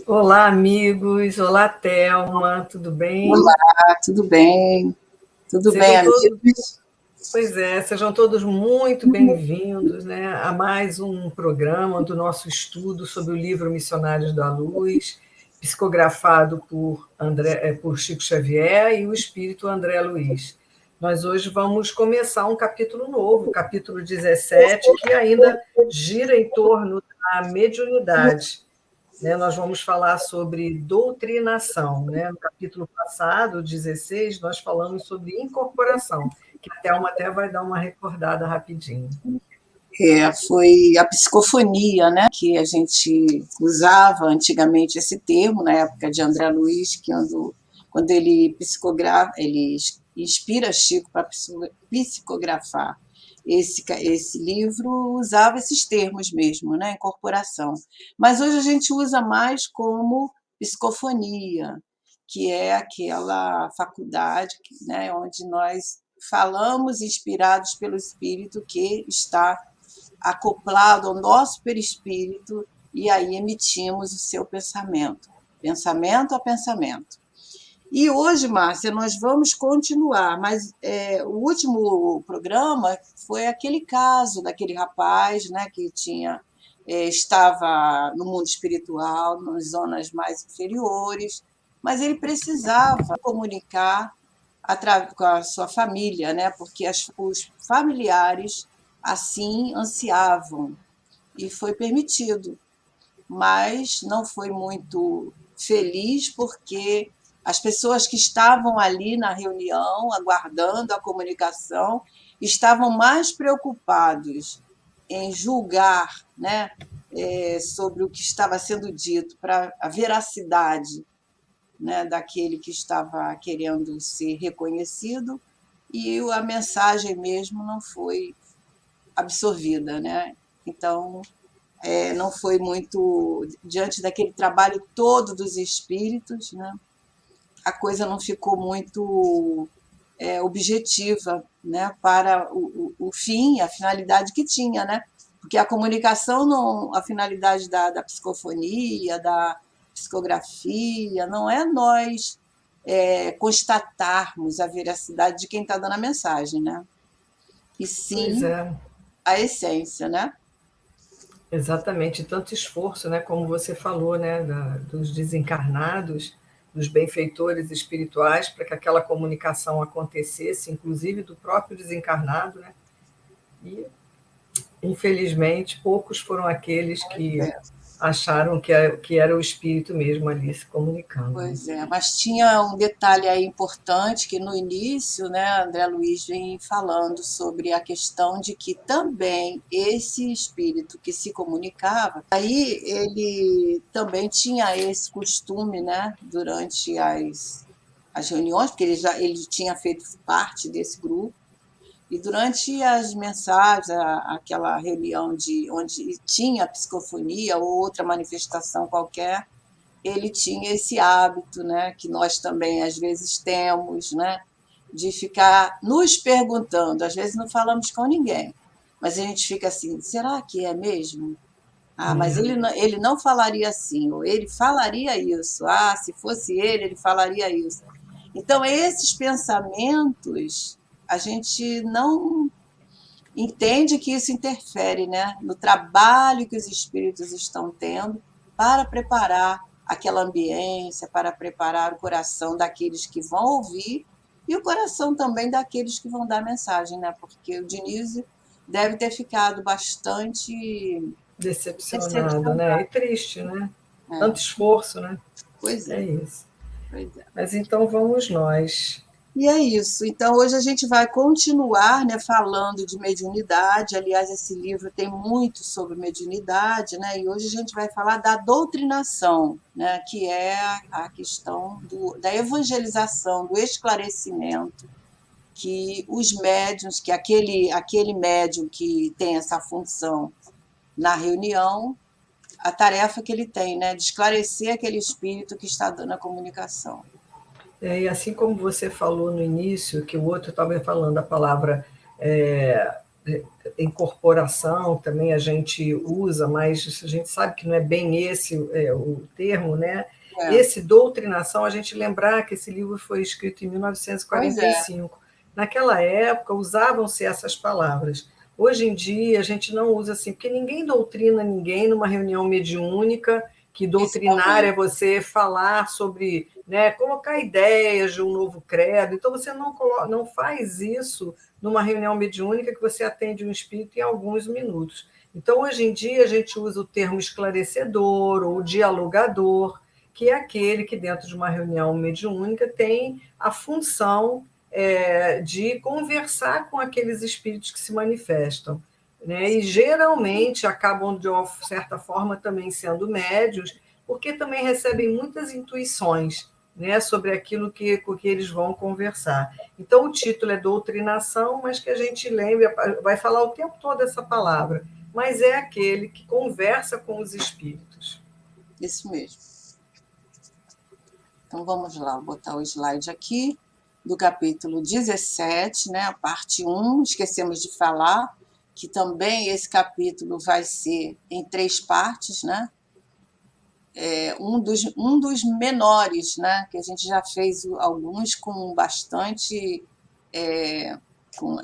Olá, amigos. Olá, Thelma. Tudo bem? Olá, tudo bem? Tudo bem, Sejam todos, amigos? pois é, sejam todos muito bem-vindos, né, a mais um programa do nosso estudo sobre o livro Missionários da Luz, psicografado por Chico Xavier e o espírito André Luiz. Nós hoje vamos começar um capítulo novo, o capítulo 17, que ainda gira em torno da mediunidade. Né, nós vamos falar sobre doutrinação. Né? No capítulo passado, 16, nós falamos sobre incorporação, que a Thelma até vai dar uma recordada rapidinho. Foi a psicofonia, né, que a gente usava antigamente esse termo, na época de André Luiz, quando ele psicografa, ele inspira Chico para psicografar esse livro, usava esses termos mesmo, né, incorporação. Mas hoje a gente usa mais como psicofonia, que é aquela faculdade, né, onde nós falamos inspirados pelo Espírito que está acoplado ao nosso perispírito, e aí emitimos o seu pensamento, pensamento a pensamento. E hoje, Márcia, nós vamos continuar, mas o último programa foi aquele caso daquele rapaz, né, que estava no mundo espiritual, nas zonas mais inferiores, mas ele precisava comunicar com a sua família, né, porque os familiares assim ansiavam, e foi permitido, mas não foi muito feliz porque as pessoas que estavam ali na reunião, aguardando a comunicação, estavam mais preocupados em julgar, né, sobre o que estava sendo dito, para a veracidade, né, daquele que estava querendo ser reconhecido, e a mensagem mesmo não foi absorvida, né? Então, não foi muito diante daquele trabalho todo dos espíritos, né? A coisa não ficou muito objetiva, né? Para o fim, a finalidade que tinha, né? Porque a comunicação, não, a finalidade da psicofonia, da psicografia, não é nós constatarmos a veracidade de quem está dando a mensagem, né? E Pois sim é, a essência, né? exatamente. Tanto esforço, né, como você falou, né, dos desencarnados, dos benfeitores espirituais, para que aquela comunicação acontecesse, inclusive do próprio desencarnado, né? E infelizmente, poucos foram aqueles que acharam que era o espírito mesmo ali se comunicando. Né? Pois é, mas tinha um detalhe aí importante que no início, né, André Luiz vem falando sobre a questão de que também esse espírito que se comunicava, aí ele também tinha esse costume, né, durante as reuniões, porque ele tinha feito parte desse grupo, e durante as mensagens, aquela reunião onde tinha psicofonia ou outra manifestação qualquer, ele tinha esse hábito, né, que nós também às vezes temos, né, de ficar nos perguntando. Às vezes não falamos com ninguém, mas a gente fica assim: será que é mesmo? Ah, mas É, ele não falaria assim, ou ele falaria isso. Ah, se fosse ele falaria isso. Então, esses pensamentos, a gente não entende que isso interfere, né, no trabalho que os espíritos estão tendo para preparar aquela ambiência, para preparar o coração daqueles que vão ouvir e o coração também daqueles que vão dar mensagem, né? Porque o Dionísio deve ter ficado bastante decepcionado, decepcionado. né? E triste, né? Tanto É, esforço, né? pois É é, isso. pois é. Mas então vamos nós. E é isso. Então, hoje a gente vai continuar, né, falando de mediunidade. Aliás, esse livro tem muito sobre mediunidade, né? E hoje a gente vai falar da doutrinação, né, que é a questão da evangelização, do esclarecimento, que os médiuns, que aquele médium que tem essa função na reunião, a tarefa que ele tem, né, de esclarecer aquele espírito que está dando a comunicação. E assim como você falou no início, que o outro estava falando a palavra incorporação também a gente usa, mas a gente sabe que não é bem esse o termo, né? Esse doutrinação, a gente lembrar que esse livro foi escrito em Pois é. 1945. Naquela época, usavam-se essas palavras. Hoje em dia, a gente não usa assim, porque ninguém doutrina ninguém numa reunião mediúnica, que doutrinar é Principalmente. você falar sobre, né, colocar ideias de um novo credo. Então, você não faz isso numa reunião mediúnica que você atende um espírito em alguns minutos. Então, hoje em dia, a gente usa o termo esclarecedor ou dialogador, que é aquele que, dentro de uma reunião mediúnica, tem a função de conversar com aqueles espíritos que se manifestam. Né? E geralmente acabam, de uma certa forma, também sendo médios, porque também recebem muitas intuições, né, sobre aquilo com que eles vão conversar. Então, o título é doutrinação, mas que a gente lembre, vai falar o tempo todo essa palavra, mas é aquele que conversa com os espíritos. Isso mesmo. Então, vamos lá, vou botar o slide aqui, do capítulo 17, né, a parte 1, esquecemos de falar, que também esse capítulo vai ser em 3 partes, né? Um dos menores, né, que a gente já fez alguns com bastante,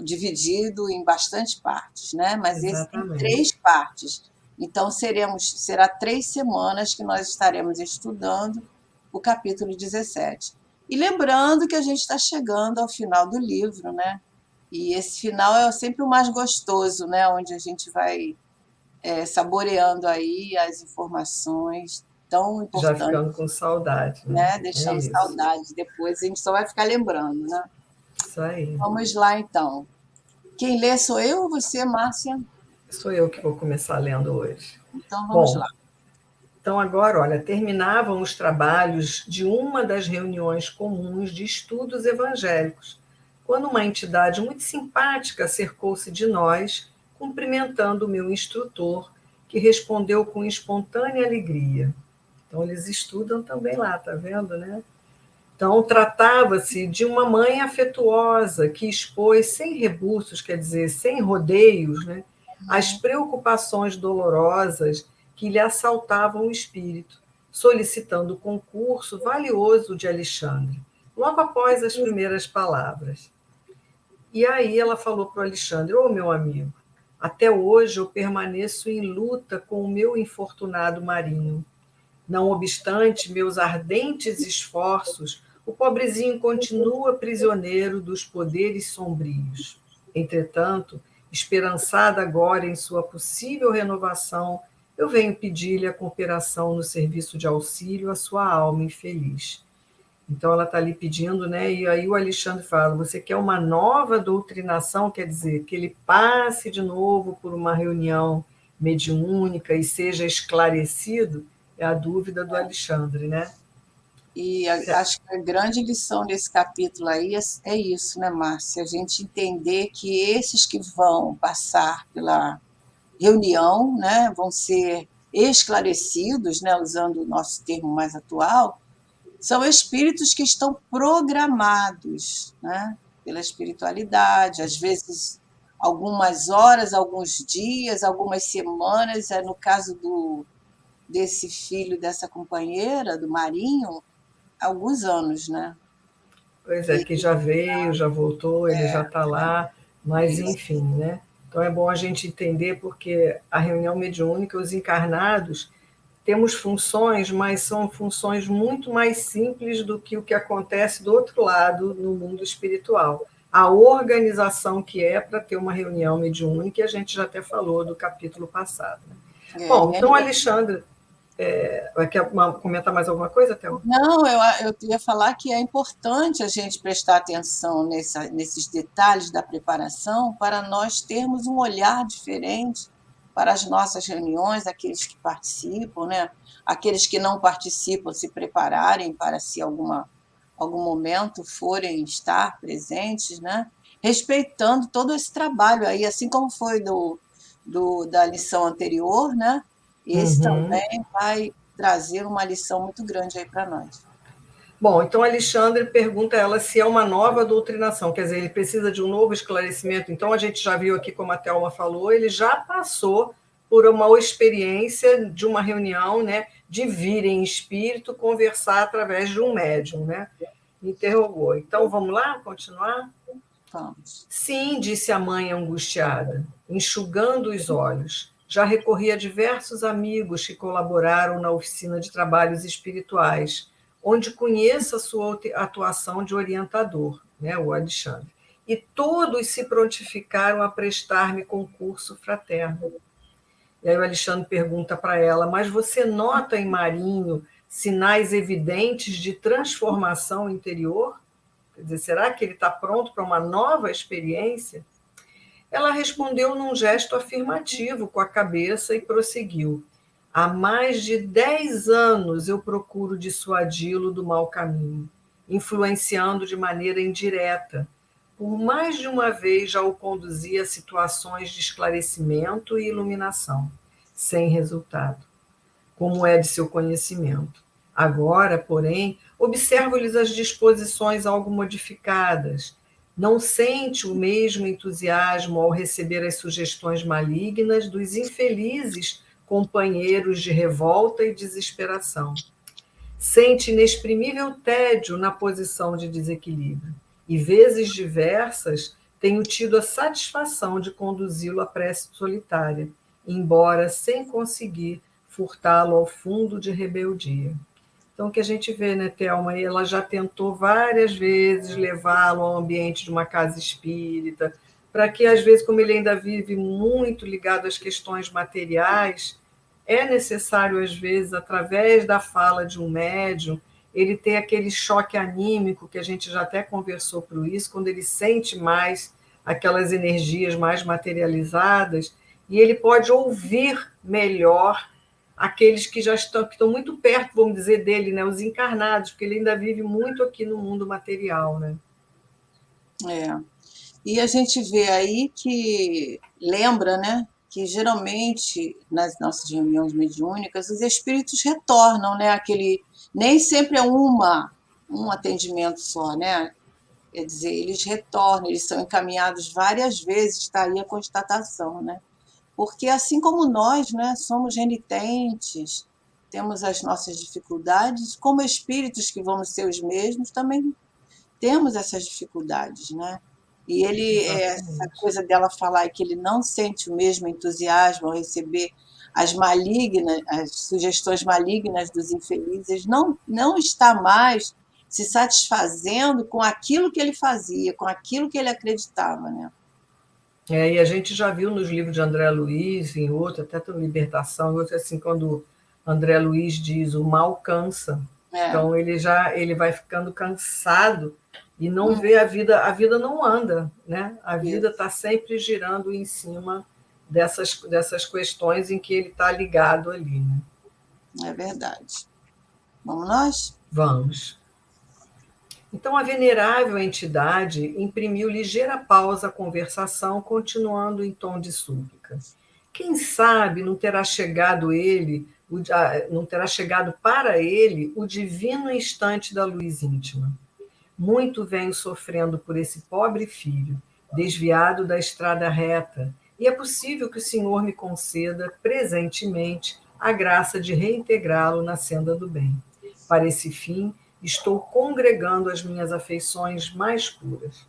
dividido em bastante partes, né? Mas esse tem 3 Exatamente. partes. Então, será 3 semanas que nós estaremos estudando o capítulo 17. E lembrando que a gente está chegando ao final do livro, né? E esse final é sempre o mais gostoso, né? Onde a gente vai saboreando aí as informações tão Já importantes, ficando com saudade, né? né? É Deixando isso. saudades depois, a gente só vai ficar lembrando, né? Isso aí. Vamos lá, então. Quem lê sou eu ou você, Márcia? Sou eu que vou começar lendo hoje. Então vamos lá. Bom, então agora, olha, terminavam os trabalhos de uma das reuniões comuns de estudos evangélicos, quando uma entidade muito simpática cercou-se de nós, cumprimentando o meu instrutor, que respondeu com espontânea alegria. Então, eles estudam também lá, tá vendo, né? Então, tratava-se de uma mãe afetuosa que expôs sem rebuços, quer dizer, sem rodeios, né, as preocupações dolorosas que lhe assaltavam o espírito, solicitando o concurso valioso de Alexandre, logo após as primeiras palavras. E aí ela falou para o Alexandre: ô meu amigo, até hoje eu permaneço em luta com o meu infortunado marinho. Não obstante meus ardentes esforços, o pobrezinho continua prisioneiro dos poderes sombrios. Entretanto, esperançada agora em sua possível renovação, eu venho pedir-lhe a cooperação no serviço de auxílio à sua alma infeliz. Então, ela está ali pedindo, né? E aí o Alexandre fala: você quer uma nova doutrinação, quer dizer, que ele passe de novo por uma reunião mediúnica e seja esclarecido? É a dúvida do Alexandre, né? E acho que a grande lição desse capítulo aí é isso, né, Márcia? A gente entender que esses que vão passar pela reunião, né, vão ser esclarecidos, né, usando o nosso termo mais atual, são espíritos que estão programados, né, pela espiritualidade, às vezes algumas horas, alguns dias, algumas semanas, no caso desse filho dessa companheira, do Marinho, alguns anos, né? Pois é, E, que já veio, já voltou, ele já está lá, mas isso. enfim, né? Então é bom a gente entender porque a reunião mediúnica, os encarnados, temos funções, mas são funções muito mais simples do que o que acontece do outro lado no mundo espiritual. A organização que é para ter uma reunião mediúnica, a gente já até falou do capítulo passado. Né? Bom, então, Alexandre, quer comentar mais alguma coisa, Thelma? Não, eu ia falar que é importante a gente prestar atenção nesses detalhes da preparação para nós termos um olhar diferente para as nossas reuniões, aqueles que participam, né? Aqueles que não participam se prepararem para, se algum momento forem estar presentes, né? Respeitando todo esse trabalho aí, assim como foi da lição anterior, né? Esse Uhum. também vai trazer uma lição muito grande aí para nós. Bom, então Alexandre pergunta a ela se é uma nova doutrinação, quer dizer, ele precisa de um novo esclarecimento. Então, a gente já viu aqui, como a Thelma falou, ele já passou por uma experiência de uma reunião, né, de vir em espírito conversar através de um médium, né? Interrogou. Então, vamos lá, continuar? Vamos. Sim, disse a mãe angustiada, enxugando os olhos. Já recorri a diversos amigos que colaboraram na oficina de trabalhos espirituais, onde conheço a sua atuação de orientador, né, o Alexandre. E todos se prontificaram a prestar-me concurso fraterno. E aí o Alexandre pergunta para ela, mas você nota em Marinho sinais evidentes de transformação interior? Quer dizer, será que ele está pronto para uma nova experiência? Ela respondeu num gesto afirmativo com a cabeça e prosseguiu. Há mais de 10 anos eu procuro dissuadi-lo do mau caminho, influenciando de maneira indireta. Por mais de uma vez já o conduzi a situações de esclarecimento e iluminação, sem resultado, como é de seu conhecimento. Agora, porém, observo-lhes as disposições algo modificadas. Não sente o mesmo entusiasmo ao receber as sugestões malignas dos infelizes companheiros de revolta e desesperação. Sente inexprimível tédio na posição de desequilíbrio. E, vezes diversas, tenho tido a satisfação de conduzi-lo à prece solitária, embora sem conseguir furtá-lo ao fundo de rebeldia. Então, o que a gente vê, né, Thelma? Ela já tentou várias vezes levá-lo ao ambiente de uma casa espírita, para que, às vezes, como ele ainda vive muito ligado às questões materiais, é necessário, às vezes, através da fala de um médium, ele ter aquele choque anímico, que a gente já até conversou por isso, quando ele sente mais aquelas energias mais materializadas, e ele pode ouvir melhor aqueles que já estão, que estão muito perto, vamos dizer, dele, né? Os encarnados, porque ele ainda vive muito aqui no mundo material, né? É. E a gente vê aí que lembra, né, que geralmente nas nossas reuniões mediúnicas os espíritos retornam, né, aquele nem sempre é um atendimento só, né? Quer dizer, eles retornam, eles são encaminhados várias vezes, está aí a constatação, né? Porque assim como nós, né, somos renitentes, temos as nossas dificuldades, como espíritos que vamos ser os mesmos, também temos essas dificuldades, né? E ele, essa Exatamente. coisa dela falar que ele não sente o mesmo entusiasmo ao receber as sugestões malignas dos infelizes, não está mais se satisfazendo com aquilo que ele fazia, com aquilo que ele acreditava, né? E a gente já viu nos livros de André Luiz, em outro, até tem Libertação, em outro, assim, quando André Luiz diz o mal cansa. É. Então ele vai ficando cansado e não vê a vida não anda, né? A vida está sempre girando em cima dessas questões em que ele está ligado ali, né? É verdade. Vamos nós? Vamos. Então, a venerável entidade imprimiu ligeira pausa à conversação, continuando em tom de súplica. Quem sabe não terá chegado para ele o divino instante da luz íntima. Muito venho sofrendo por esse pobre filho, desviado da estrada reta, e é possível que o Senhor me conceda, presentemente, a graça de reintegrá-lo na senda do bem. Para esse fim, estou congregando as minhas afeições mais puras.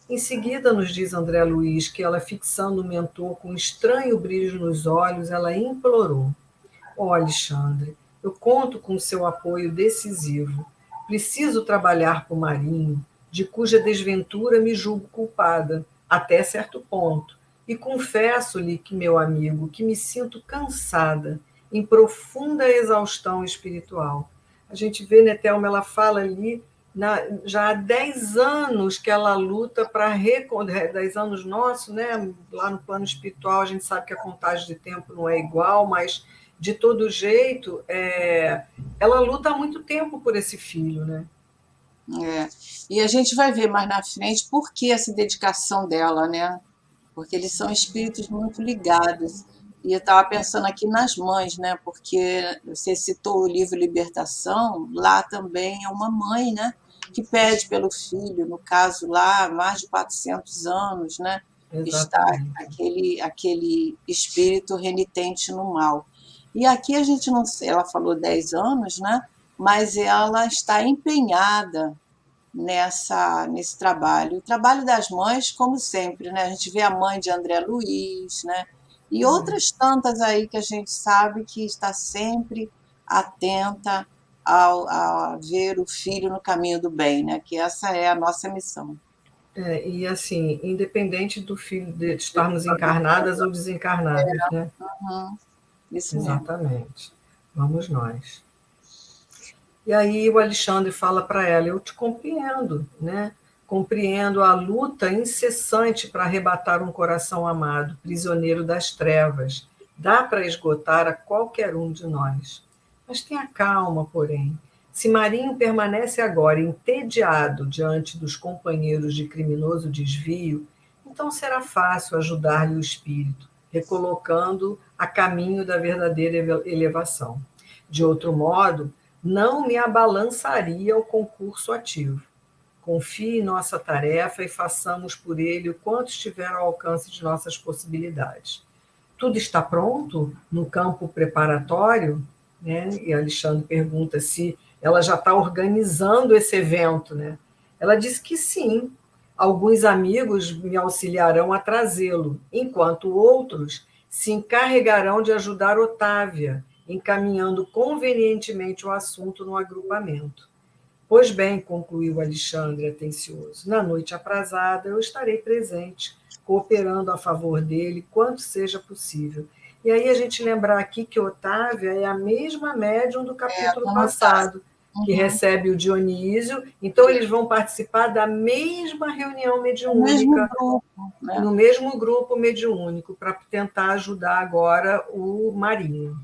Em seguida, nos diz André Luiz que ela, fixando o mentor com um estranho brilho nos olhos, ela implorou: Ó Alexandre, eu conto com seu apoio decisivo. Preciso trabalhar por Marinho, de cuja desventura me julgo culpada, até certo ponto. E confesso-lhe que, meu amigo, que me sinto cansada, em profunda exaustão espiritual. A gente vê, né, Thelma, ela fala ali, já há 10 anos que ela luta para 10 anos nossos, né? Lá no plano espiritual a gente sabe que a contagem de tempo não é igual, mas de todo jeito, ela luta há muito tempo por esse filho, né? É. E a gente vai ver mais na frente por que essa dedicação dela, né? Porque eles são espíritos muito ligados. E eu estava pensando aqui nas mães, né? Porque você citou o livro Libertação, lá também é uma mãe, né? Que pede pelo filho, no caso lá, mais de 400 anos, né? Está Exatamente. aquele espírito renitente no mal. E aqui a gente não sei, ela falou 10 anos, né? Mas ela está empenhada nesse trabalho. O trabalho das mães, como sempre, né? A gente vê a mãe de André Luiz, né? E outras tantas aí que a gente sabe que está sempre atenta a ver o filho no caminho do bem, né? Que essa é a nossa missão. E assim, independente do filho de estarmos encarnadas ou desencarnadas, né? Uhum, isso mesmo. Exatamente. Vamos nós. E aí o Alexandre fala para ela: eu te compreendo, né? Compreendo a luta incessante para arrebatar um coração amado, prisioneiro das trevas. Dá para esgotar a qualquer um de nós. Mas tenha calma, porém. Se Marinho permanece agora entediado diante dos companheiros de criminoso desvio, então será fácil ajudar-lhe o espírito, recolocando a caminho da verdadeira elevação. De outro modo, não me abalançaria ao concurso ativo. Confie em nossa tarefa e façamos por ele o quanto estiver ao alcance de nossas possibilidades. Tudo está pronto no campo preparatório? Né? E a Alexandre pergunta se ela já está organizando esse evento. Né? Ela diz que sim. Alguns amigos me auxiliarão a trazê-lo, enquanto outros se encarregarão de ajudar Otávia, encaminhando convenientemente o assunto no agrupamento. Pois bem, concluiu Alexandre atencioso, na noite aprazada eu estarei presente, cooperando a favor dele quanto seja possível. E aí a gente lembrar aqui que Otávia é a mesma médium do capítulo Estou anotado. passado, que Uhum. recebe o Dionísio, então eles vão participar da mesma reunião O mesmo mediúnica, grupo, né? no mesmo grupo mediúnico, para tentar ajudar agora o Marinho.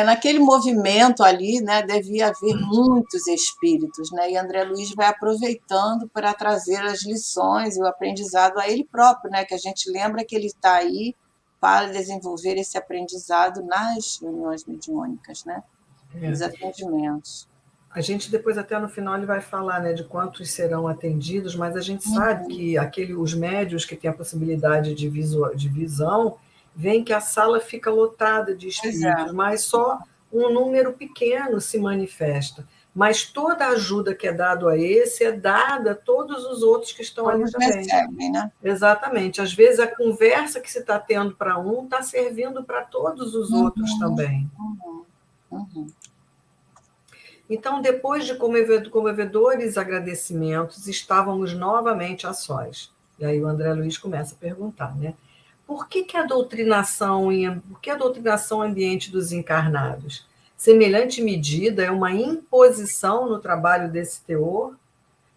Naquele movimento ali, né, devia haver muitos espíritos, né? E André Luiz vai aproveitando para trazer as lições e o aprendizado a ele próprio, né? Que a gente lembra que ele está aí para desenvolver esse aprendizado nas reuniões mediúnicas, né? Nos É. atendimentos. A gente depois até no final ele vai falar, né, de quantos serão atendidos, mas a gente sabe Uhum. que os médios que têm a possibilidade de visão, veem que a sala fica lotada de Pois é, espíritos, mas só um número pequeno se manifesta. Mas toda a ajuda que é dada a esse é dada a todos os outros que estão ali todos também. recebem, né? Exatamente. Às vezes a conversa que se está tendo para um está servindo para todos os outros Uhum, também. uhum, uhum. Então, depois de comovedores agradecimentos, estávamos novamente a sós. E aí o André Luiz começa a perguntar, né? Por que a doutrinação ambiente dos encarnados? Semelhante medida é uma imposição no trabalho desse teor?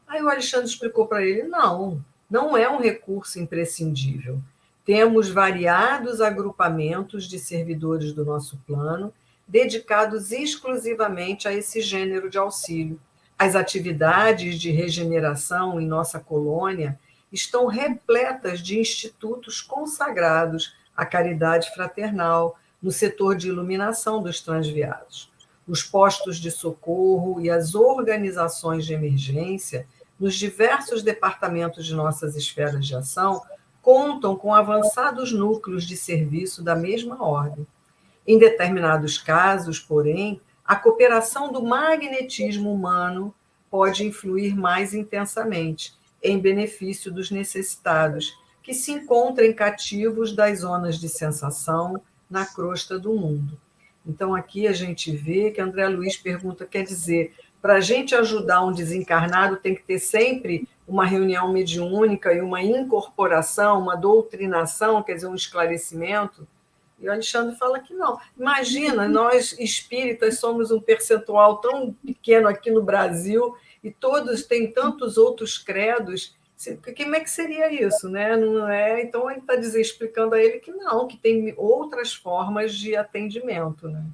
Aí o Alexandre explicou para ele: não, não é um recurso imprescindível. Temos variados agrupamentos de servidores do nosso plano, dedicados exclusivamente a esse gênero de auxílio. As atividades de regeneração em nossa colônia estão repletas de institutos consagrados à caridade fraternal, no setor de iluminação dos transviados. Os postos de socorro e as organizações de emergência nos diversos departamentos de nossas esferas de ação, contam com avançados núcleos de serviço da mesma ordem. Em determinados casos, porém, a cooperação do magnetismo humano pode influir mais intensamente em benefício dos necessitados, que se encontram cativos das zonas de sensação na crosta do mundo. Então, aqui a gente vê que André Luiz pergunta, quer dizer, para a gente ajudar um desencarnado tem que ter sempre uma reunião mediúnica e uma incorporação, uma doutrinação, quer dizer, um esclarecimento. E o Alexandre fala que não. Imagina, nós espíritas somos um percentual tão pequeno aqui no Brasil e todos têm tantos outros credos. Como é que seria isso, né? Não é? Então ele está explicando a ele que não, que tem outras formas de atendimento, né?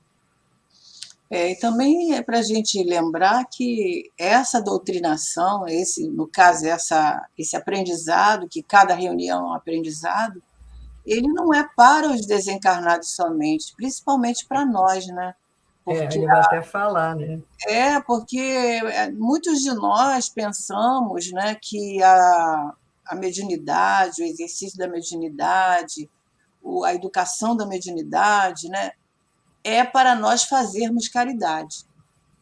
E também é para a gente lembrar que essa doutrinação, no caso, esse aprendizado, que cada reunião é um aprendizado, ele não é para os desencarnados somente, principalmente para nós, né? Porque Ele vai até falar, né? porque muitos de nós pensamos, né, que a mediunidade, o exercício da mediunidade, a educação da mediunidade, né, é para nós fazermos caridade.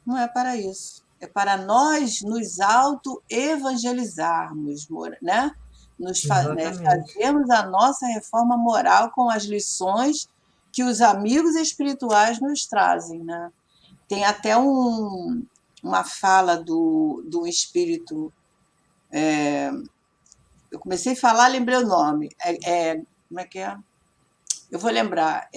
Não é para isso. É para nós nos auto-evangelizarmos, né? Né, Exatamente. fazermos a nossa reforma moral com as lições que os amigos espirituais nos trazem. Né? Tem até uma fala do espírito. Eu comecei a falar, lembrei o nome. Como é que é? Eu vou lembrar.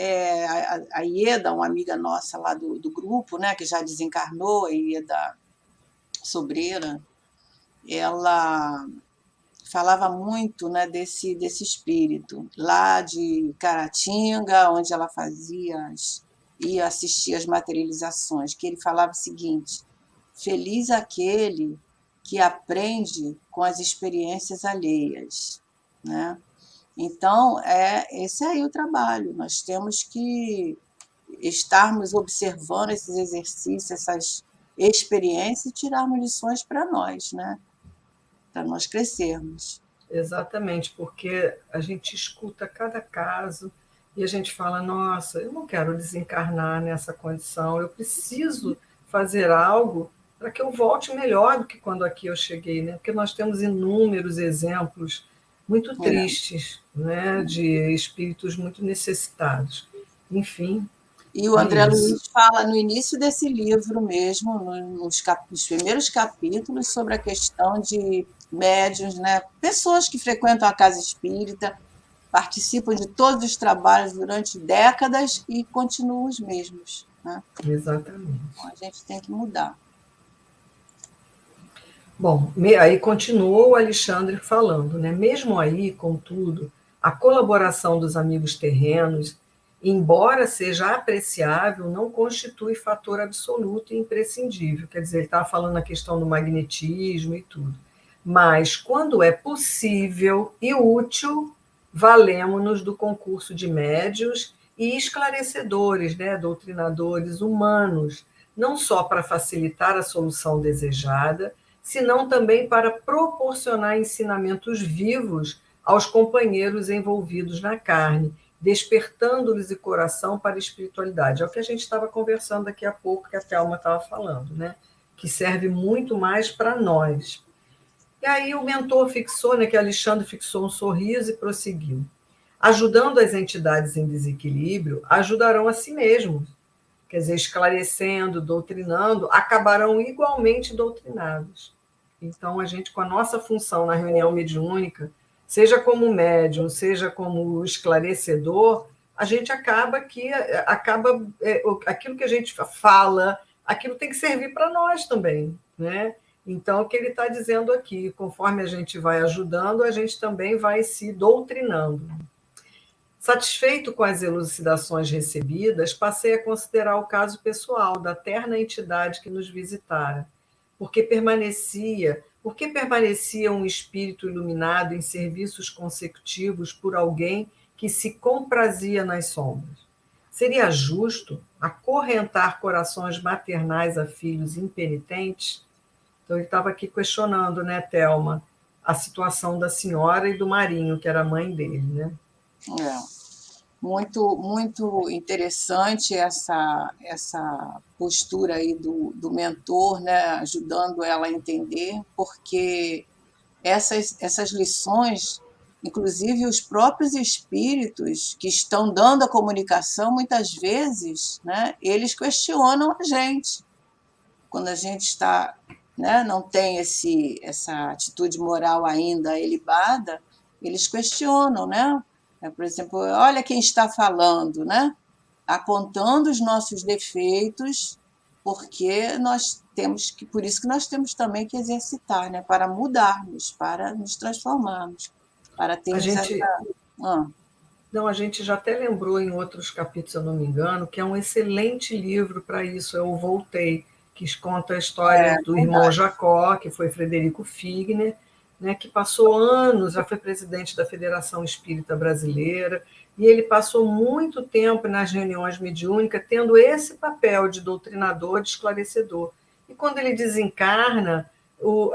A Ieda, uma amiga nossa lá do grupo, né, que já desencarnou, a Ieda Sobreira, ela falava muito, né, desse espírito lá de Caratinga, onde ela ia assistir as materializações, que ele falava o seguinte: feliz aquele que aprende com as experiências alheias, né? Então, esse aí o trabalho. Nós temos que estarmos observando esses exercícios, essas experiências e tirarmos lições para nós, né? Para nós crescermos. Exatamente, porque a gente escuta cada caso e a gente fala: nossa, eu não quero desencarnar nessa condição, eu preciso fazer algo para que eu volte melhor do que quando aqui eu cheguei, né? Porque nós temos inúmeros exemplos muito É. tristes, né, de espíritos muito necessitados. Enfim, E o é André isso. Luiz fala no início desse livro mesmo, nos primeiros capítulos, sobre a questão de médiuns, né? Pessoas que frequentam a casa espírita, participam de todos os trabalhos durante décadas e continuam os mesmos. Né? Então, Exatamente. a gente tem que mudar. Bom, aí continuou o Alexandre falando, né? Mesmo aí, contudo, a colaboração dos amigos terrenos, embora seja apreciável, não constitui fator absoluto e imprescindível. Quer dizer, ele estava falando a questão do magnetismo e tudo. Mas, quando é possível e útil, valemos-nos do concurso de médios e esclarecedores, né? Doutrinadores humanos, não só para facilitar a solução desejada, senão também para proporcionar ensinamentos vivos aos companheiros envolvidos na carne, despertando-lhes o coração para a espiritualidade. É o que a gente estava conversando daqui a pouco, que a Thelma estava falando, né? Que serve muito mais para nós. E aí o mentor fixou, né, que Alexandre fixou um sorriso e prosseguiu. Ajudando as entidades em desequilíbrio, ajudarão a si mesmos. Quer dizer, esclarecendo, doutrinando, acabarão igualmente doutrinados. Então, a gente, com a nossa função na reunião mediúnica, seja como médium, seja como esclarecedor, a gente aquilo que a gente fala, aquilo tem que servir para nós também, né? Então, o que ele está dizendo aqui, conforme a gente vai ajudando, a gente também vai se doutrinando. Satisfeito com as elucidações recebidas, passei a considerar o caso pessoal da terna entidade que nos visitara, porque permanecia um espírito iluminado em serviços consecutivos por alguém que se comprazia nas sombras. Seria justo acorrentar corações maternais a filhos impenitentes? Então, ele estava aqui questionando, né, Thelma, a situação da senhora e do Marinho, que era a mãe dele, né? É. Muito, muito interessante essa postura aí do mentor, né, ajudando ela a entender, porque essas lições, inclusive os próprios espíritos que estão dando a comunicação, muitas vezes, né, eles questionam a gente. Quando a gente está, né, não tem essa atitude moral ainda elevada, eles questionam, né? Por exemplo, olha quem está falando, né? Apontando os nossos defeitos, porque nós temos que, por isso que nós temos também que exercitar, né? Para mudarmos, para nos transformarmos, para A termos essa. gente Ah, Não, a gente já até lembrou em outros capítulos, se eu não me engano, que é um excelente livro para isso, é o Voltei, que conta a história do irmão verdade. Jacó, que foi Frederico Figner, né, que passou anos, já foi presidente da Federação Espírita Brasileira, e ele passou muito tempo nas reuniões mediúnicas tendo esse papel de doutrinador, de esclarecedor. E quando ele desencarna,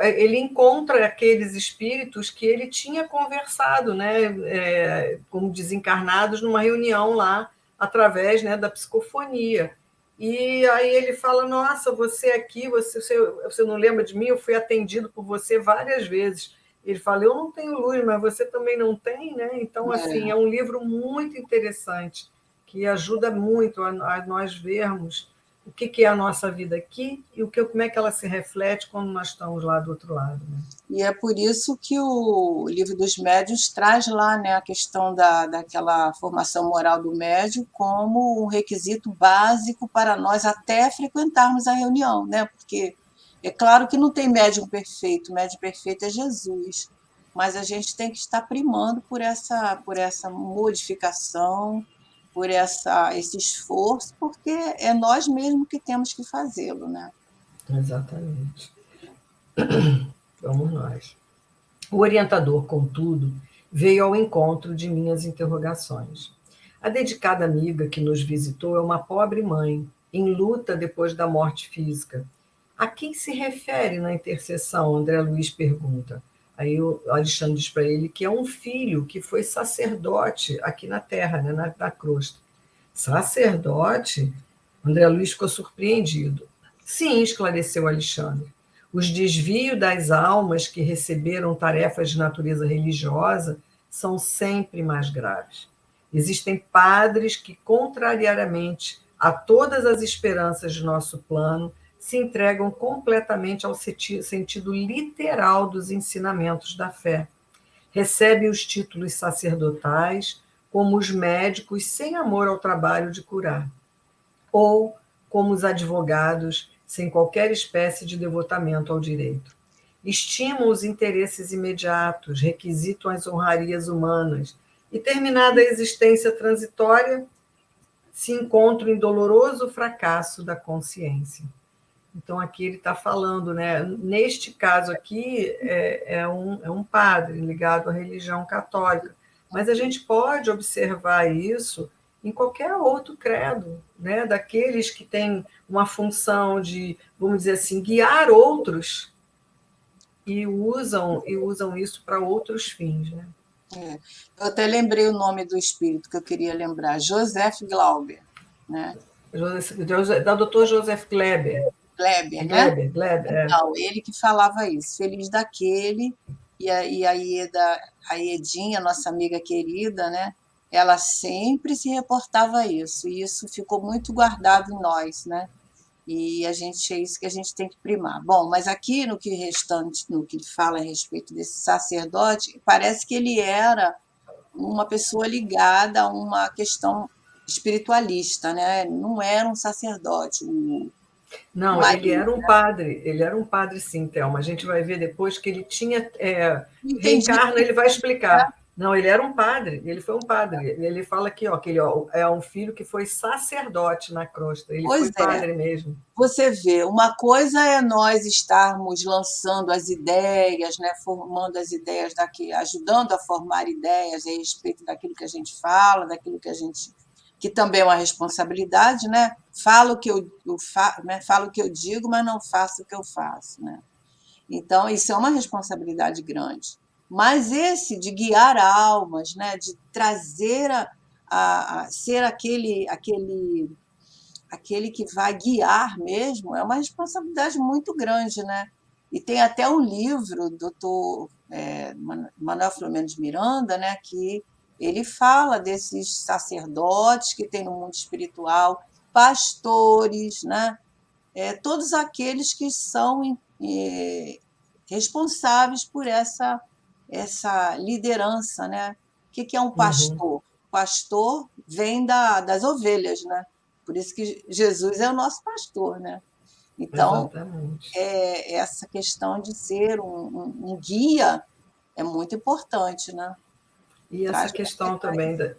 ele encontra aqueles espíritos que ele tinha conversado, né, como desencarnados numa reunião lá, através, né, da psicofonia. E aí ele fala, nossa, você aqui, você não lembra de mim? Eu fui atendido por você várias vezes. Ele fala, eu não tenho luz, mas você também não tem, né? Então, assim, é um livro muito interessante, que ajuda muito a nós vermos o que é a nossa vida aqui e como é que ela se reflete quando nós estamos lá do outro lado. Né? E é por isso que o Livro dos Médiuns traz lá, né, a questão daquela formação moral do médium como um requisito básico para nós até frequentarmos a reunião, né? Porque é claro que não tem médium perfeito é Jesus, mas a gente tem que estar primando por essa modificação, esse esforço, porque é nós mesmos que temos que fazê-lo, né? Exatamente. Vamos nós. O orientador, contudo, veio ao encontro de minhas interrogações. A dedicada amiga que nos visitou é uma pobre mãe, em luta depois da morte física. A quem se refere na intercessão? André Luiz pergunta. Aí o Alexandre diz para ele que é um filho que foi sacerdote aqui na Terra, né, na crosta. Sacerdote? André Luiz ficou surpreendido. Sim, esclareceu Alexandre. Os desvios das almas que receberam tarefas de natureza religiosa são sempre mais graves. Existem padres que, contrariamente a todas as esperanças de nosso plano, se entregam completamente ao sentido literal dos ensinamentos da fé. Recebem os títulos sacerdotais como os médicos sem amor ao trabalho de curar, ou como os advogados sem qualquer espécie de devotamento ao direito. Estimam os interesses imediatos, requisitam as honrarias humanas e, terminada a existência transitória, se encontram em doloroso fracasso da consciência. Então, aqui ele está falando, né? Neste caso aqui, é um padre ligado à religião católica, mas a gente pode observar isso em qualquer outro credo, né? Daqueles que têm uma função de, vamos dizer assim, guiar outros e usam isso para outros fins. Né? É. Eu até lembrei o nome do espírito que eu queria lembrar, Joseph Glauber, né? Da doutor Joseph Kleber. Kleber, né? Kleber. Então, ele que falava isso, feliz daquele, e a Ieda, a Iedinha, nossa amiga querida, né? Ela sempre se reportava a isso, e isso ficou muito guardado em nós, né? E é isso que a gente tem que primar. Bom, mas aqui no que fala a respeito desse sacerdote, parece que ele era uma pessoa ligada a uma questão espiritualista, né? Não era um sacerdote, o Não, marido. ele era um padre sim, Thelma. A gente vai ver depois que ele tinha. Entendi. Reencarna, ele vai explicar. Não, ele era um padre, ele foi um padre. Ele fala aqui, ó, que ele é um filho que foi sacerdote na crosta, ele Pois foi é, padre mesmo. você vê, uma coisa é nós estarmos lançando as ideias, né, formando as ideias daqui, ajudando a formar ideias a respeito daquilo que a gente fala, daquilo que a gente que também é uma responsabilidade, né? Falo o que eu digo, mas não faço o que eu faço, né? Então, isso é uma responsabilidade grande. Mas esse de guiar almas, né, de trazer a ser aquele que vai guiar mesmo, é uma responsabilidade muito grande, né? E tem até um livro, doutor Manuel Filomeno de Miranda, né, que ele fala desses sacerdotes que tem no mundo espiritual, pastores, né, todos aqueles que são responsáveis por essa liderança, né? O que é um Uhum, pastor? O pastor vem das ovelhas, né? Por isso que Jesus é o nosso pastor, né? Então, exatamente. essa questão de ser um guia é muito importante, né? E essa Traz questão bastante também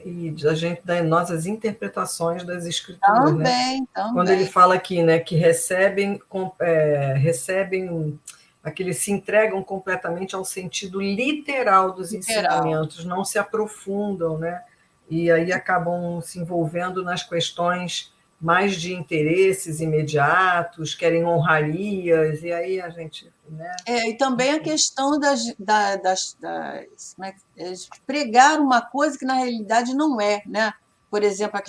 e da gente, das nossas interpretações das escrituras, né? também, Quando ele também. fala aqui, né, que recebem aqueles se entregam completamente ao sentido literal dos ensinamentos, não se aprofundam, né? E aí acabam se envolvendo nas questões mais de interesses imediatos, querem honrarias, e aí a gente... Né? E também a questão como de pregar uma coisa que na realidade não é, né? Por exemplo,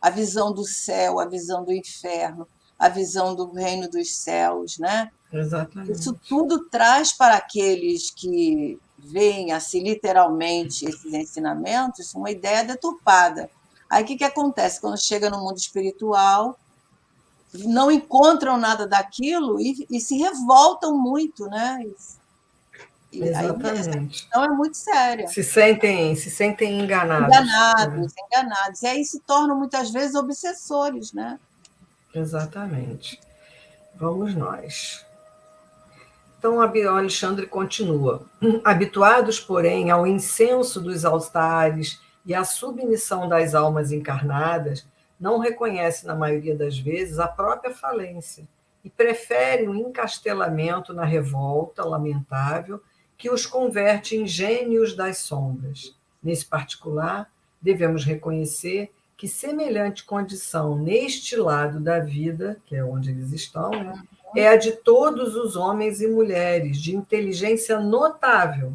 a visão do céu, a visão do inferno, a visão do reino dos céus, né? Exatamente. Isso tudo traz para aqueles que veem assim literalmente esses ensinamentos uma ideia deturpada. Aí o que acontece? Quando chega no mundo espiritual, não encontram nada daquilo e se revoltam muito, né? E aí essa Exatamente. questão é muito séria. Se sentem enganados. Enganados, enganados. E aí se tornam muitas vezes obsessores, né? Exatamente. Vamos nós. Então, Alexandre continua. Habituados, porém, ao incenso dos altares e à submissão das almas encarnadas, não reconhece, na maioria das vezes, a própria falência e prefere o encastelamento na revolta lamentável que os converte em gênios das sombras. Nesse particular, devemos reconhecer que semelhante condição neste lado da vida, que é onde eles estão, né, é a de todos os homens e mulheres de inteligência notável,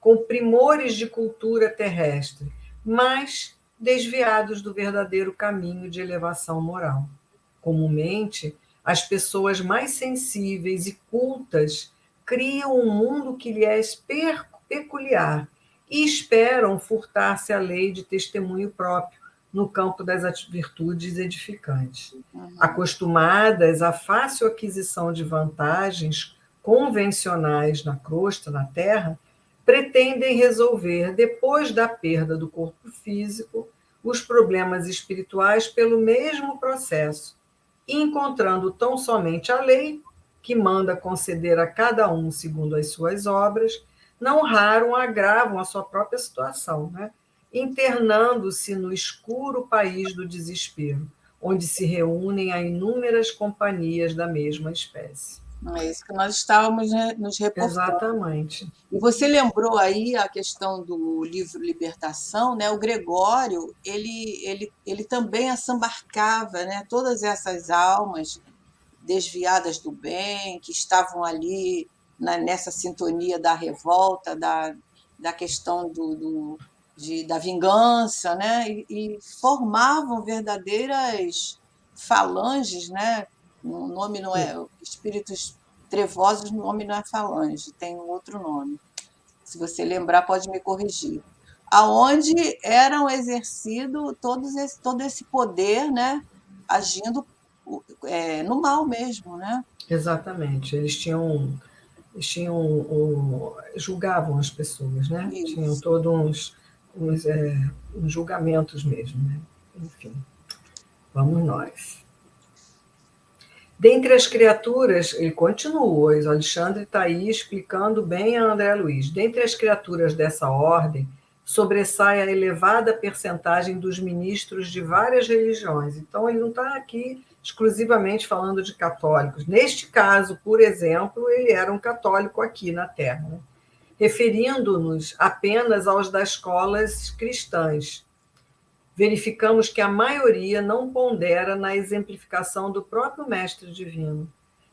com primores de cultura terrestre, mas desviados do verdadeiro caminho de elevação moral. Comumente, as pessoas mais sensíveis e cultas criam um mundo que lhe é peculiar e esperam furtar-se à lei de testemunho próprio no campo das virtudes edificantes. Acostumadas à fácil aquisição de vantagens convencionais na crosta, na terra, pretendem resolver, depois da perda do corpo físico, os problemas espirituais pelo mesmo processo, encontrando tão somente a lei, que manda conceder a cada um segundo as suas obras, não raro agravam a sua própria situação, né? Internando-se no escuro país do desespero, onde se reúnem a inúmeras companhias da mesma espécie. É isso que nós estávamos, né, nos reportando. Exatamente. E você lembrou aí a questão do livro Libertação, né? O Gregório, ele também assambarcava, né, todas essas almas desviadas do bem, que estavam ali nessa sintonia da revolta, da questão da vingança, né? E formavam verdadeiras falanges, né? O nome não é espíritos trevosos, o nome não é falange, tem um outro nome. Se você lembrar, pode me corrigir. Aonde eram exercido todo esse poder, né? Agindo no mal mesmo, né? Exatamente. Julgavam as pessoas, né? Isso. Tinham todos uns julgamentos mesmo, né? Enfim, vamos nós. Dentre as criaturas, ele continua, o Alexandre está aí explicando bem a André Luiz. Dentre as criaturas dessa ordem, sobressai a elevada percentagem dos ministros de várias religiões. Então, ele não está aqui exclusivamente falando de católicos. Neste caso, por exemplo, ele era um católico aqui na Terra, né? Referindo-nos apenas aos das escolas cristãs. Verificamos que a maioria não pondera na exemplificação do próprio Mestre Divino.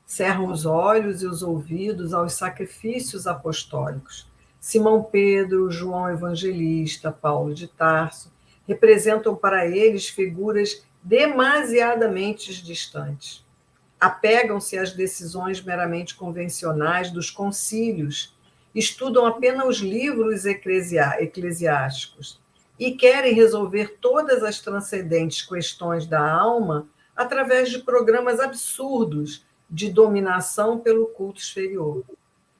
Cerram os olhos e os ouvidos aos sacrifícios apostólicos. Simão Pedro, João Evangelista, Paulo de Tarso, representam para eles figuras demasiadamente distantes. Apegam-se às decisões meramente convencionais dos concílios, estudam apenas os livros eclesiásticos e querem resolver todas as transcendentes questões da alma através de programas absurdos de dominação pelo culto exterior.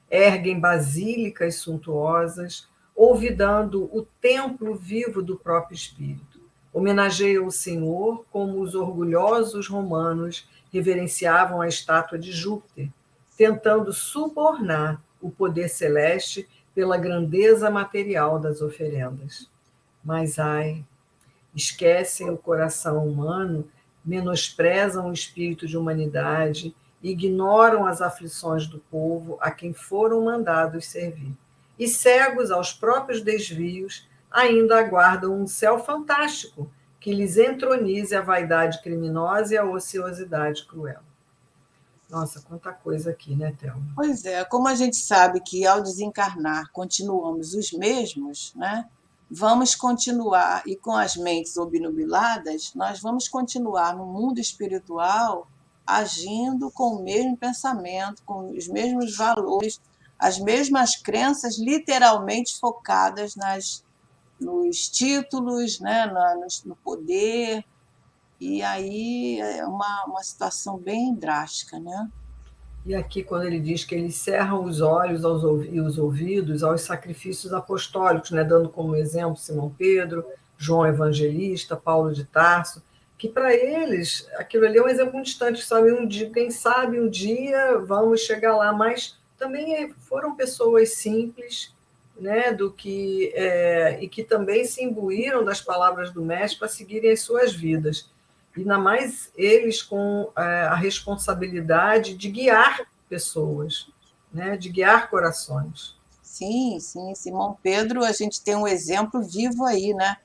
Erguem basílicas suntuosas, olvidando o templo vivo do próprio espírito. Homenageiam o Senhor como os orgulhosos romanos reverenciavam a estátua de Júpiter, tentando subornar o poder celeste pela grandeza material das oferendas. Mas, ai, esquecem o coração humano, menosprezam o espírito de humanidade ignoram as aflições do povo a quem foram mandados servir. E cegos aos próprios desvios, ainda aguardam um céu fantástico que lhes entronize a vaidade criminosa e a ociosidade cruel. Nossa, quanta coisa aqui, né, Thelma? Pois é, como a gente sabe que ao desencarnar continuamos os mesmos, né? Vamos continuar, e com as mentes obnubiladas, nós vamos continuar no mundo espiritual agindo com o mesmo pensamento, com os mesmos valores, as mesmas crenças literalmente focadas nos títulos, né? No poder, e aí é uma situação bem drástica, né? E aqui, quando ele diz que eles cerram os olhos e os ouvidos aos sacrifícios apostólicos, né, dando como exemplo Simão Pedro, João Evangelista, Paulo de Tarso, que para eles aquilo ali é um exemplo muito distante, sabe? Um dia, quem sabe um dia vamos chegar lá, mas também foram pessoas simples, né, e que também se imbuíram das palavras do mestre para seguirem as suas vidas. E ainda mais eles com a responsabilidade de guiar pessoas, né? De guiar corações. Sim, sim, Simão Pedro, a gente tem um exemplo vivo aí, né?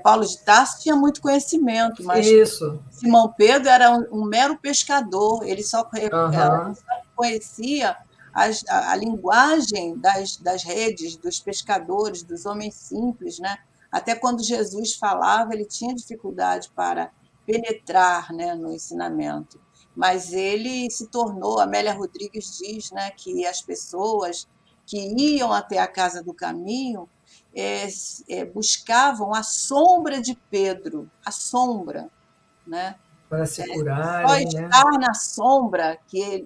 Paulo de Tarso tinha muito conhecimento, mas Isso. Simão Pedro era um mero pescador, ele Uhum. só conhecia a linguagem das redes, dos pescadores, dos homens simples, né? Até quando Jesus falava, ele tinha dificuldade para penetrar, né, no ensinamento. Mas ele se tornou, Amélia Rodrigues diz, né, que as pessoas que iam até a casa do caminho buscavam a sombra de Pedro, a sombra, né? Para se Só curarem, né? estar na sombra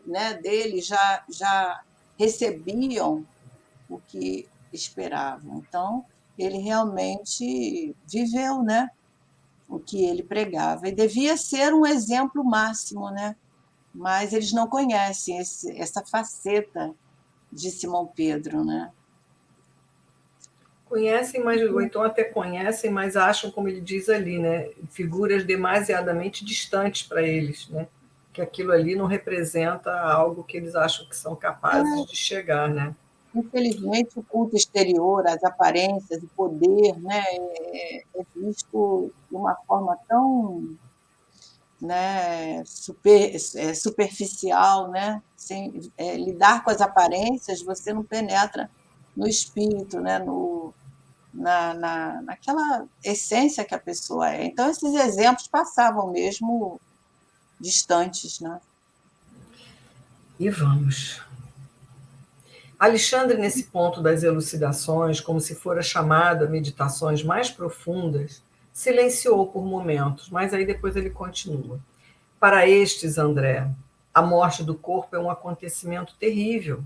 né, dele já recebiam o que esperavam. Então, ele realmente viveu, né, o que ele pregava. E devia ser um exemplo máximo, né? Mas eles não conhecem essa faceta de Simão Pedro, né? Conhecem, mas, ou então até conhecem, mas acham, como ele diz ali, né? Figuras demasiadamente distantes para eles, né? Que aquilo ali não representa algo que eles acham que são capazes de chegar, né? Infelizmente, o culto exterior, as aparências, o poder, né, é visto de uma forma tão, né, superficial, né? Lidar com as aparências, você não penetra no espírito, né, naquela essência que a pessoa é. Então, esses exemplos passavam mesmo distantes, né? E vamos. Alexandre, nesse ponto das elucidações, como se fora chamado a meditações mais profundas, silenciou por momentos, mas aí depois ele continua. Para estes, André, a morte do corpo é um acontecimento terrível.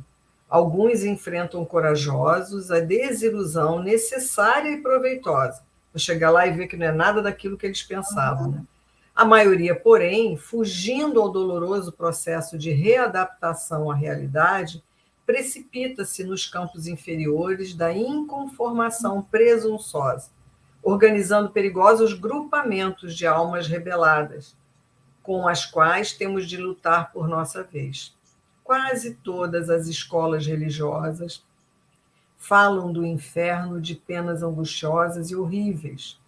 Alguns enfrentam corajosos a desilusão necessária e proveitosa. Vou chegar lá e ver que não é nada daquilo que eles pensavam, né? A maioria, porém, fugindo ao doloroso processo de readaptação à realidade, precipita-se nos campos inferiores da inconformação presunçosa, organizando perigosos grupamentos de almas rebeladas, com as quais temos de lutar por nossa vez. Quase todas as escolas religiosas falam do inferno de penas angustiosas e horríveis,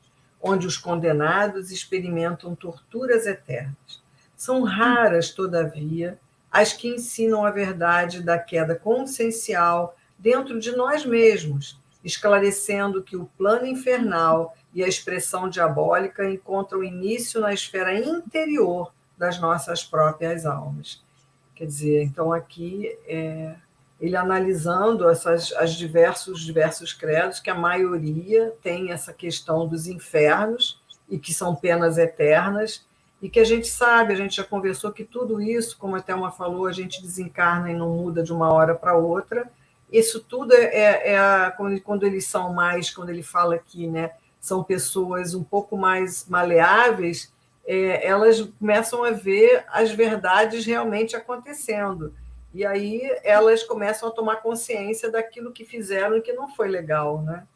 onde os condenados experimentam torturas eternas. São raras, todavia, as que ensinam a verdade da queda consciencial dentro de nós mesmos, esclarecendo que o plano infernal e a expressão diabólica encontram início na esfera interior das nossas próprias almas. Quer dizer, então aqui ele analisando as diversos credos, que a maioria tem essa questão dos infernos e que são penas eternas, e que a gente sabe, a gente já conversou que tudo isso, como a Thelma falou, a gente desencarna e não muda de uma hora para outra. Isso tudo quando eles são mais, quando ele fala aqui, né, são pessoas um pouco mais maleáveis, elas começam a ver as verdades realmente acontecendo. E aí elas começam a tomar consciência daquilo que fizeram e que não foi legal, né?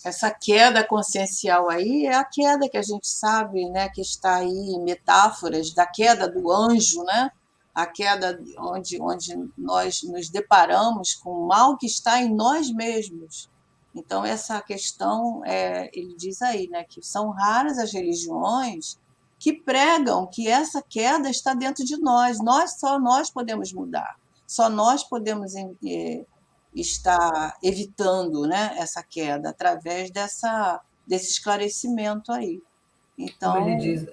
Essa queda consciencial aí é a queda que a gente sabe, né, que está aí em metáforas da queda do anjo, né? a queda onde nós nos deparamos com o mal que está em nós mesmos. Então, essa questão, ele diz aí, né, que são raras as religiões que pregam que essa queda está dentro de nós. Só nós podemos mudar, só nós podemos estar evitando, né, essa queda através desse esclarecimento aí. Como ele Então, diz,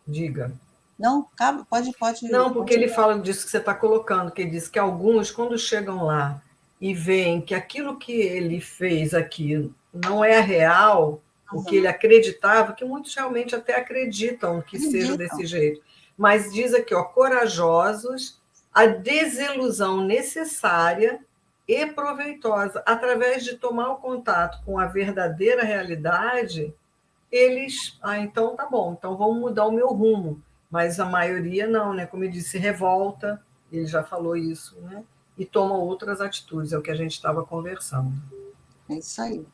diga. não, pode Não, porque ele continuar. fala disso que você está colocando, que ele diz que alguns, quando chegam lá e veem que aquilo que ele fez aqui não é real, o que ele Uhum. acreditava, que muitos realmente até acreditam que seja Acreditam. desse jeito. Mas diz aqui, ó, corajosos, a desilusão necessária e proveitosa, através de tomar o contato com a verdadeira realidade, eles, então tá bom, então vamos mudar o meu rumo. Mas a maioria não, né? Como eu disse, revolta, ele já falou isso, né? E toma outras atitudes, é o que a gente estava conversando. É isso aí.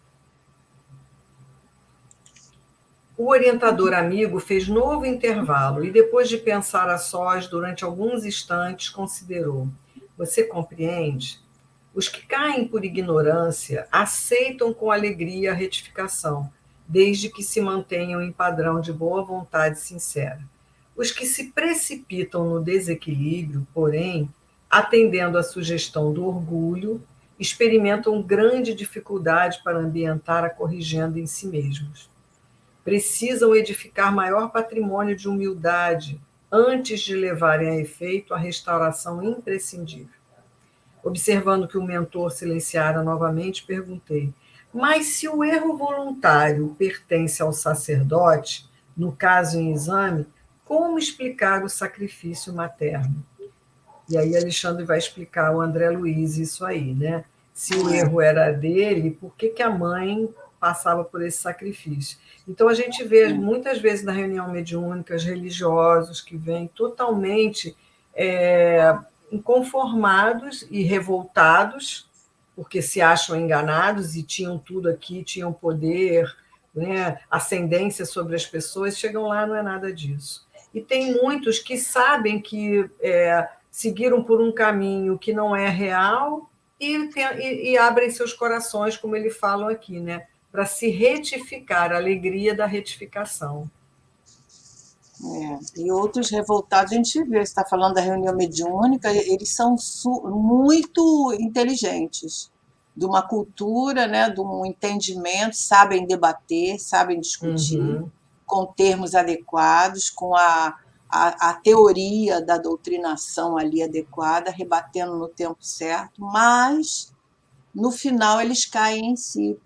O orientador amigo fez novo intervalo e, depois de pensar a sós durante alguns instantes, considerou: você compreende? Os que caem por ignorância aceitam com alegria a retificação, desde que se mantenham em padrão de boa vontade sincera. Os que se precipitam no desequilíbrio, porém, atendendo à sugestão do orgulho, experimentam grande dificuldade para ambientar a corrigenda em si mesmos. Precisam edificar maior patrimônio de humildade antes de levarem a efeito a restauração imprescindível. Observando que o mentor silenciara novamente, perguntei: mas se o erro voluntário pertence ao sacerdote, no caso em exame, como explicar o sacrifício materno? E aí Alexandre vai explicar ao André Luiz isso aí, né? Se o erro era dele, por que, que a mãe passava por esse sacrifício? Então a gente vê muitas vezes na reunião mediúnica os religiosos que vêm totalmente inconformados e revoltados, porque se acham enganados e tinham tudo aqui, tinham poder, né, ascendência sobre as pessoas, chegam lá, não é nada disso. E tem muitos que sabem que seguiram por um caminho que não é real e abrem seus corações, como eles falam aqui, né, para se retificar, a alegria da retificação. E outros revoltados, a gente vê, você está falando da reunião mediúnica, eles são muito inteligentes, de uma cultura, né, de um entendimento, sabem debater, sabem discutir, Uhum. com termos adequados, com a teoria da doutrinação ali adequada, rebatendo no tempo certo, mas no final eles caem em si,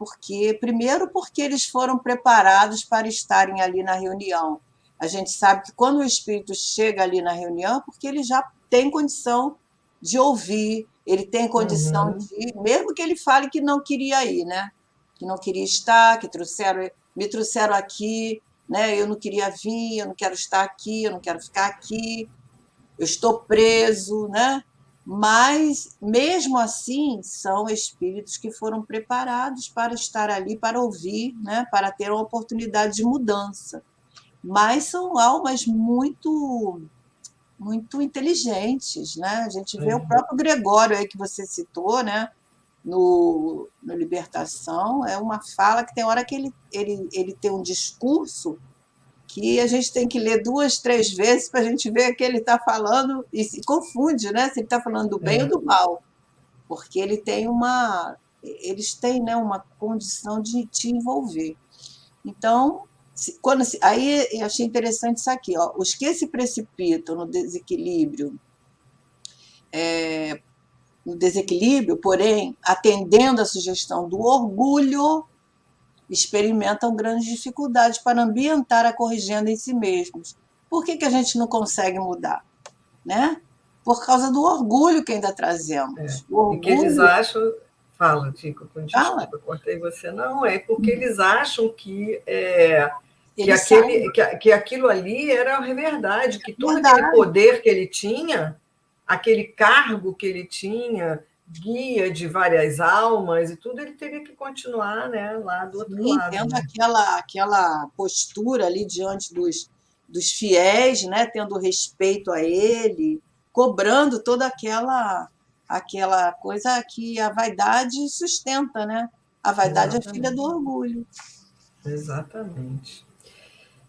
primeiro porque eles foram preparados para estarem ali na reunião. A gente sabe que quando o espírito chega ali na reunião, é porque ele já tem condição de ouvir, ele tem condição Uhum. de, mesmo que ele fale que não queria ir, né? Que não queria estar, que me trouxeram aqui, né? Eu não queria vir, eu não quero estar aqui, eu não quero ficar aqui, eu estou preso, né? Mas, mesmo assim, são espíritos que foram preparados para estar ali, para ouvir, né? Para ter uma oportunidade de mudança. Mas são almas muito inteligentes, né? A gente vê o próprio Gregório aí que você citou, né? No Libertação, é uma fala que tem hora que ele tem um discurso que a gente tem que ler 2, 3 vezes para a gente ver que ele está falando e se confunde, né? Se ele está falando do bem ou do mal, porque eles têm, né, uma condição de te envolver. Então, aí eu achei interessante isso aqui, ó, os que se precipitam no desequilíbrio, porém, atendendo à sugestão do orgulho, experimentam grandes dificuldades para ambientar a corrigenda em si mesmos. Por que a gente não consegue mudar? Né? Por causa do orgulho que ainda trazemos. O E que eles orgulho. acham. Fala, Tico, Fala, desculpa, cortei você. Não, é porque eles acham ele sabe. que aquilo ali era a verdade, que todo aquele Verdade. poder que ele tinha, aquele cargo que ele tinha, guia de várias almas e tudo, ele teria que continuar, né, lá do outro Sim, lado. tendo Né? aquela postura ali diante dos fiéis, né? Tendo respeito a ele, cobrando toda aquela coisa que a vaidade sustenta, né? A vaidade é filha do Exatamente. orgulho. Exatamente.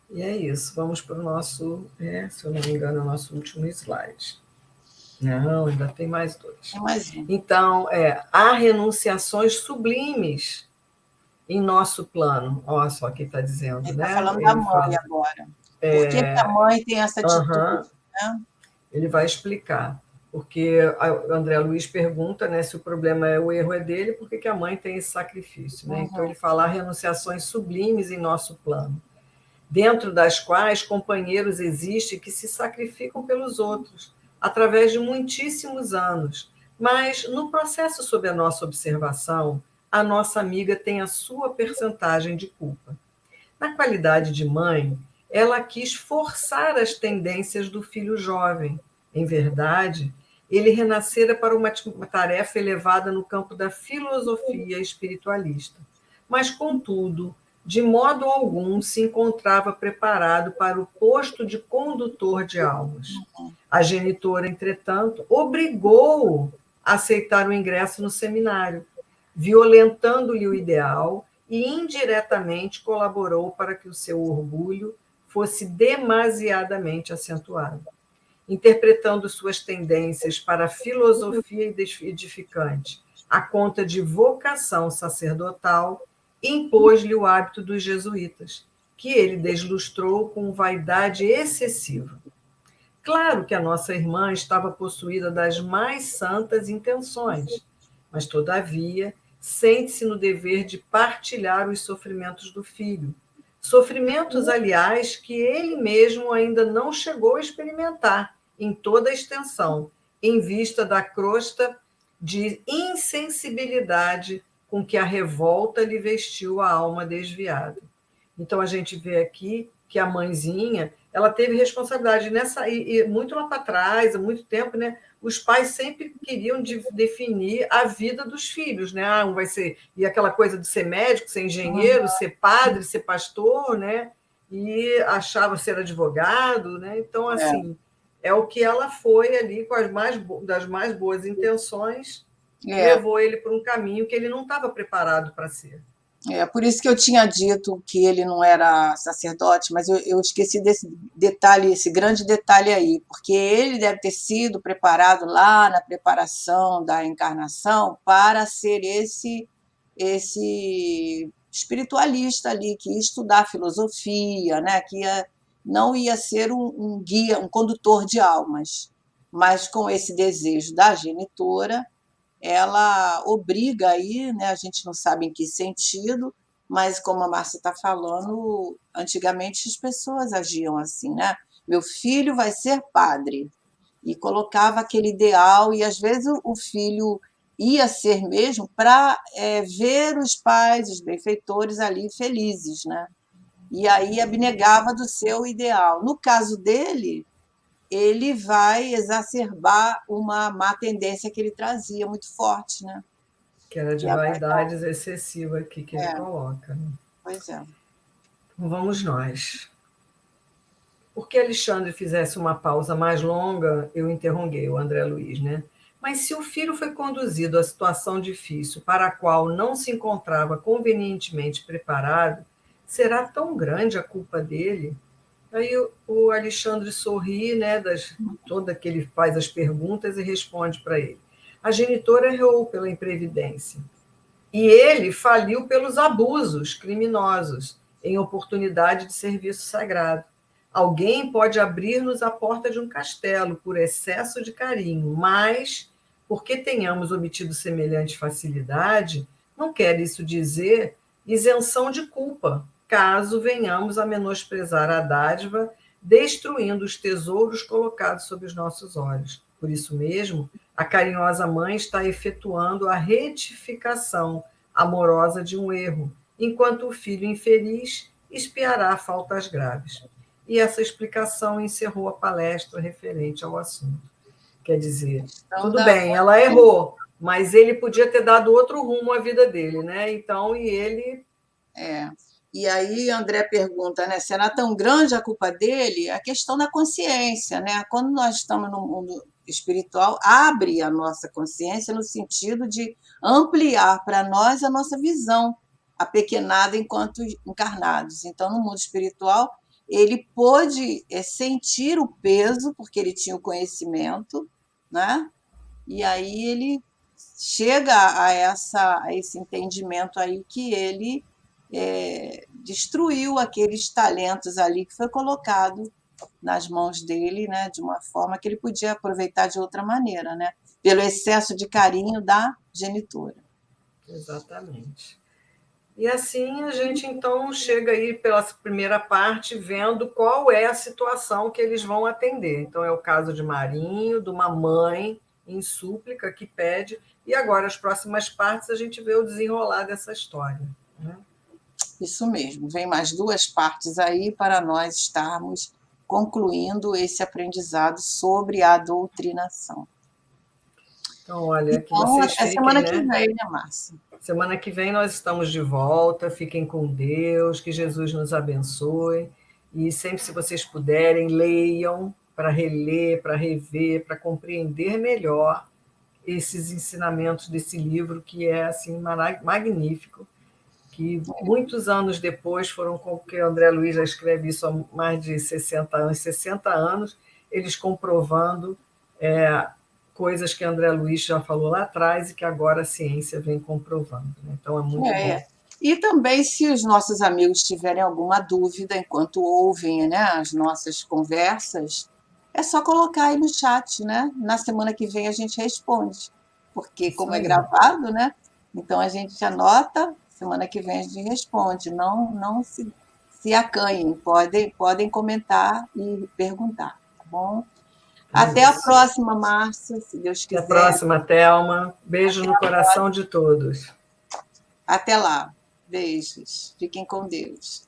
E é isso. Vamos para o nosso, se eu não me engano, é o nosso último slide. Não, ainda tem mais Tem dois. mais um. Então, há renunciações sublimes em nosso plano. Olha só o que está Ele dizendo, está né? falando da Ele mãe fala. agora. Por que a mãe tem essa atitude? Aham, Né? ele vai explicar. Porque o André Luiz pergunta, né, se o problema o erro é dele, por que que a mãe tem esse sacrifício, né? Então ele fala renunciações sublimes em nosso plano, dentro das quais companheiros existem que se sacrificam pelos outros, através de muitíssimos anos. Mas, no processo sob a nossa observação, a nossa amiga tem a sua percentagem de culpa. Na qualidade de mãe, ela quis forçar as tendências do filho jovem. Em verdade, ele renascera para uma tarefa elevada no campo da filosofia espiritualista. Mas, contudo, de modo algum se encontrava preparado para o posto de condutor de almas. A genitora, entretanto, obrigou-o a aceitar o ingresso no seminário, violentando-lhe o ideal e indiretamente colaborou para que o seu orgulho fosse demasiadamente acentuado. Interpretando suas tendências para a filosofia edificante à conta de vocação sacerdotal, impôs-lhe o hábito dos jesuítas, que ele deslustrou com vaidade excessiva. Claro que a nossa irmã estava possuída das mais santas intenções, mas, todavia, sente-se no dever de partilhar os sofrimentos do filho. Sofrimentos, aliás, que ele mesmo ainda não chegou a experimentar em toda a extensão, em vista da crosta de insensibilidade com que a revolta lhe vestiu a alma desviada. Então, a gente vê aqui que a mãezinha ela teve responsabilidade nessa e muito lá para trás, há muito tempo, né? Os pais sempre queriam definir a vida dos filhos, né? Ah, um vai ser e aquela coisa de ser médico, ser engenheiro, ser padre, ser pastor, né? E achava ser advogado, né? Então assim é o que ela foi ali com das mais boas intenções, É, levou ele por um caminho que ele não estava preparado para ser. por isso que eu tinha dito que ele não era sacerdote, mas eu esqueci desse detalhe, esse grande detalhe aí, porque ele deve ter sido preparado lá na preparação da encarnação para ser esse espiritualista ali que ia estudar filosofia, né? Não ia ser um guia, um condutor de almas, mas com esse desejo da genitora ela obriga aí, né? A gente não sabe em que sentido, mas como a Márcia está falando, antigamente as pessoas agiam assim, né? Meu filho vai ser padre. E colocava aquele ideal, e às vezes o filho ia ser mesmo para ver os pais, os benfeitores ali felizes, né? E aí abnegava do seu ideal. No caso dele, ele vai exacerbar uma má tendência que ele trazia muito forte, né? Que era de Que é a vaidade. vaidades excessiva aqui que ele É, coloca. Né? pois é. Então, vamos nós. Por que Alexandre fizesse uma pausa mais longa, eu interroguei o André Luiz, né? Mas se o filho foi conduzido à situação difícil para a qual não se encontrava convenientemente preparado, será tão grande a culpa dele? Aí o Alexandre sorri, né, toda que ele faz as perguntas e responde para ele. A genitora errou pela imprevidência. E ele faliu pelos abusos criminosos em oportunidade de serviço sagrado. Alguém pode abrir-nos a porta de um castelo por excesso de carinho, mas, porque tenhamos obtido semelhante facilidade, não quer isso dizer isenção de culpa, caso venhamos a menosprezar a dádiva, destruindo os tesouros colocados sob os nossos olhos. Por isso mesmo, a carinhosa mãe está efetuando a retificação amorosa de um erro, enquanto o filho infeliz espiará faltas graves. E essa explicação encerrou a palestra referente ao assunto. Quer dizer, Então, tudo bem, ela errou, mas ele podia ter dado outro rumo à vida dele, né? Então, e ele. é. E aí André pergunta, será tão grande a culpa dele? A questão da consciência, né? Quando nós estamos no mundo espiritual abre a nossa consciência no sentido de ampliar para nós a nossa visão, apequenada enquanto encarnados. Então, no mundo espiritual, ele pôde sentir o peso, porque ele tinha o conhecimento, né? E aí ele chega a esse entendimento aí que ele destruiu aqueles talentos ali que foi colocado nas mãos dele, né, de uma forma que ele podia aproveitar de outra maneira, né, pelo excesso de carinho da genitora. Exatamente. E assim a gente então chega aí pela primeira parte vendo qual é a situação que eles vão atender. Então é o caso de Marinho, de uma mãe em súplica que pede, e agora as próximas partes a gente vê o desenrolar dessa história, né? Isso mesmo, vem mais 2 partes aí para nós estarmos concluindo esse aprendizado sobre a doutrinação. Então, olha, que Então, vocês até fiquem, semana que né? vem, né, Márcia? Semana que vem nós estamos de volta. Fiquem com Deus, que Jesus nos abençoe. E sempre, se vocês puderem, leiam para reler, para rever, para compreender melhor esses ensinamentos desse livro, que é assim magnífico, que muitos anos depois foram, porque o André Luiz já escreve isso há mais de 60 anos, eles comprovando coisas que André Luiz já falou lá atrás e que agora a ciência vem comprovando, né? Então é muito bom. E também, se os nossos amigos tiverem alguma dúvida enquanto ouvem, né, as nossas conversas, é só colocar aí no chat, né? Na semana que vem a gente responde, porque Isso como é aí. gravado, né? Então a gente anota, semana que vem a gente responde. Não se acanhem, podem comentar e perguntar, tá bom? Até a próxima, Márcia, se Deus quiser. Até a próxima, Thelma. Beijo no coração de todos. Até lá. Beijos. Fiquem com Deus.